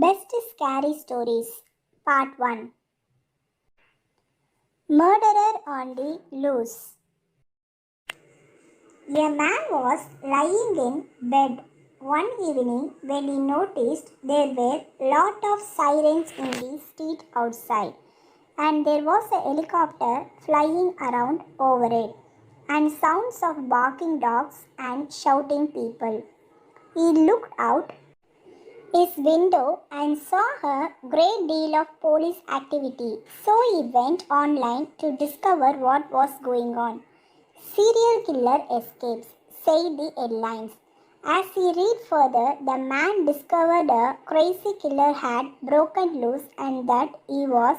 Best Scary Stories Part 1 Murderer on the Loose. A man was lying in bed one evening when he noticed there were lot of sirens in the street outside, and there was a helicopter flying around over it, and sounds of barking dogs and shouting people. He looked out his window and saw a great deal of police activity, so he went online to discover what was going on. Serial killer escapes, said the headlines. As he read further, the man discovered a crazy killer had broken loose and that he was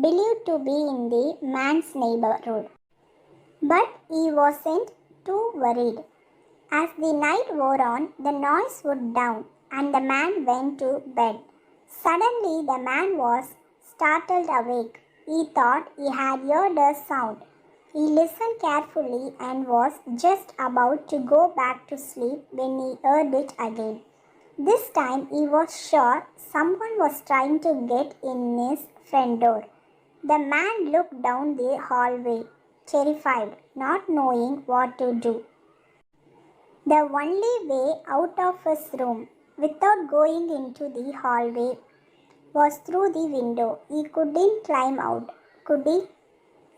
believed to be in the man's neighborhood. But he wasn't too worried. As the night wore on, the noise would down, and the man went to bed. Suddenly, the man was startled awake. He thought he had heard a sound. He listened carefully and was just about to go back to sleep when he heard it again. This time, he was sure someone was trying to get in his front door. The man looked down the hallway, terrified, not knowing what to do. The only way out of his room, without going into the hallway, was through the window. He couldn't climb out, could he?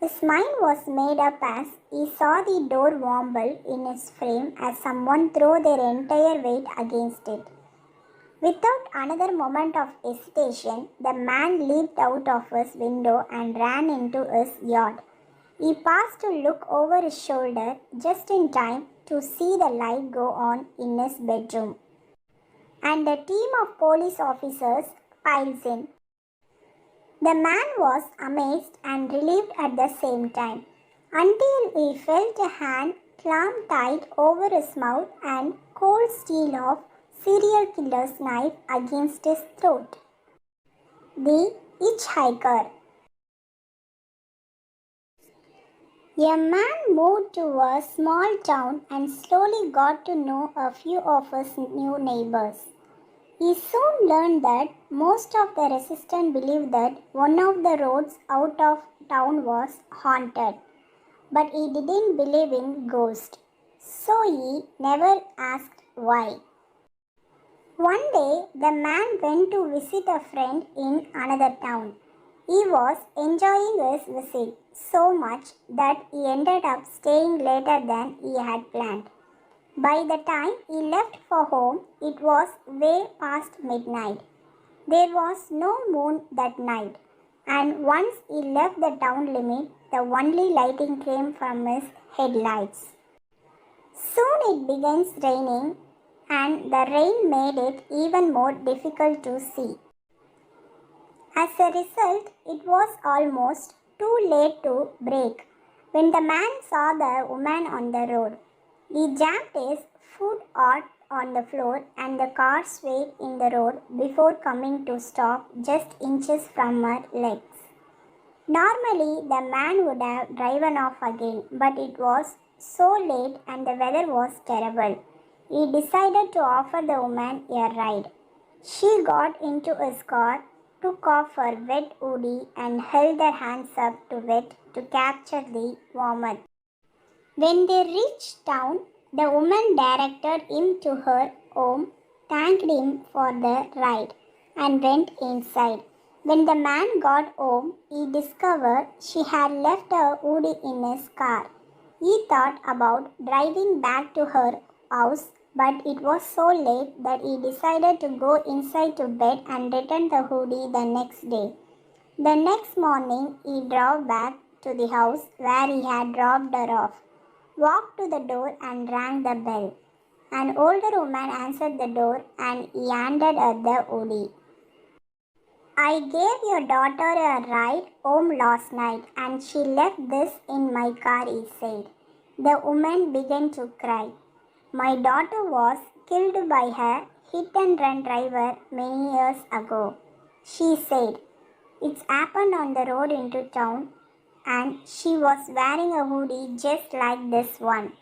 His mind was made up as he saw the door wobble in its frame as someone threw their entire weight against it. Without another moment of hesitation, the man leaped out of his window and ran into his yard. He paused to look over his shoulder just in time to see the light go on in his bedroom. And a team of police officers piles in. The man was amazed and relieved at the same time, until he felt a hand clamp tight over his mouth and cold steel of serial killer's knife against his throat. The Hitchhiker. A man moved to a small town and slowly got to know a few of his new neighbors. He soon learned that most of the residents believed that one of the roads out of town was haunted, but he didn't believe in ghosts, so he never asked why. One day, the man went to visit a friend in another town. He was enjoying his visit so much that he ended up staying later than he had planned. By the time he left for home, it was way past midnight. There was no moon that night, and once he left the town limit, the only lighting came from his headlights. Soon it began raining, and the rain made it even more difficult to see. As a result, it was almost too late to brake when the man saw the woman on the road. He jammed his foot out on the floor and the car swayed in the road before coming to stop just inches from her legs. Normally, the man would have driven off again, but it was so late and the weather was terrible. He decided to offer the woman a ride. She got into his car, took off her wet hoodie and held her hands up to wet to capture the warmth. When they reached town, the woman directed him to her home, thanked him for the ride, and went inside. When the man got home, he discovered she had left her hoodie in his car. He thought about driving back to her house, but it was so late that he decided to go inside to bed and return the hoodie the next day. The next morning, he drove back to the house where he had dropped her off, walked to the door and rang the bell. An older woman answered the door and he handed her the hoodie. I gave your daughter a ride home last night and she left this in my car, he said. The woman began to cry. My daughter was killed by a hit-and-run driver many years ago, she said. It's happened on the road into town and she was wearing a hoodie just like this one.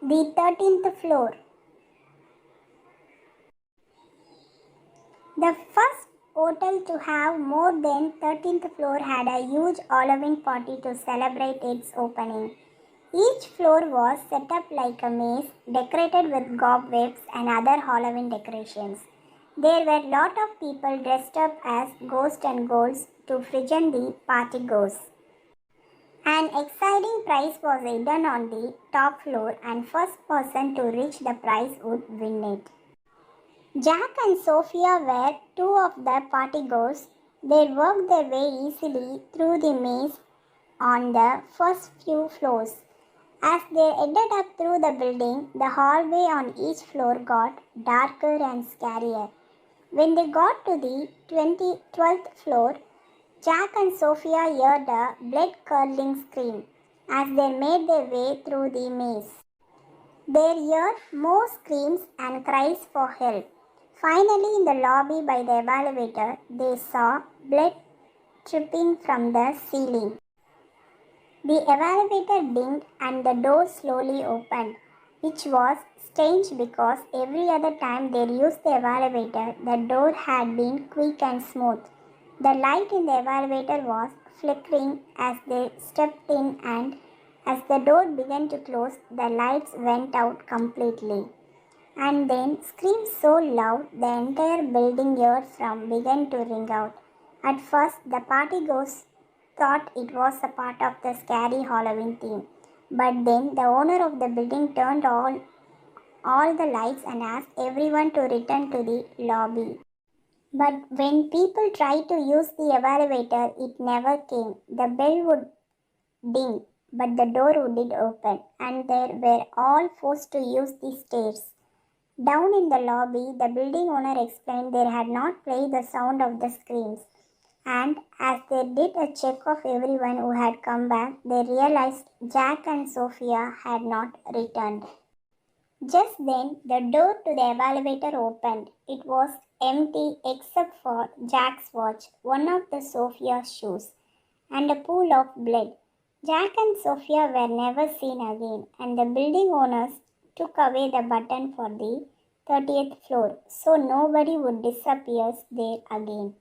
The 13th floor. The first hotel to have more than 13th floor had a huge Halloween party to celebrate its opening. Each floor was set up like a maze, decorated with cobwebs and other Halloween decorations. There were lot of people dressed up as ghosts and ghouls to frighten the party goers. An exciting prize was hidden on the top floor, and first person to reach the prize would win it. Jack and Sophia were two of the partygoers. They worked their way easily through the maze on the first few floors. As they headed up through the building, the hallway on each floor got darker and scarier. When they got to the 12th floor, Jack and Sophia heard a blood-curdling scream as they made their way through the maze. They heard more screams and cries for help. Finally, in the lobby by the elevator, they saw blood dripping from the ceiling. The elevator dinged and the door slowly opened, which was strange because every other time they used the elevator, the door had been quick and smooth. The light in the elevator was flickering as they stepped in, and as the door began to close, the lights went out completely. And then screams so loud the entire building eardrum began to ring out. At first, the partygoers thought it was a part of the scary Halloween theme. But then the owner of the building turned on all the lights and asked everyone to return to the lobby. But when people tried to use the elevator, it never came. The bell would ding, but the door wouldn't open, and they were all forced to use the stairs. Down in the lobby, the building owner explained they had not played the sound of the screams. And as they did a check of everyone who had come back, they realized Jack and Sophia had not returned. Just then, the door to the elevator opened. It was empty except for Jack's watch, one of the Sophia's shoes, and a pool of blood. Jack and Sophia were never seen again, and the building owners took away the button for the 30th floor so nobody would disappear there again.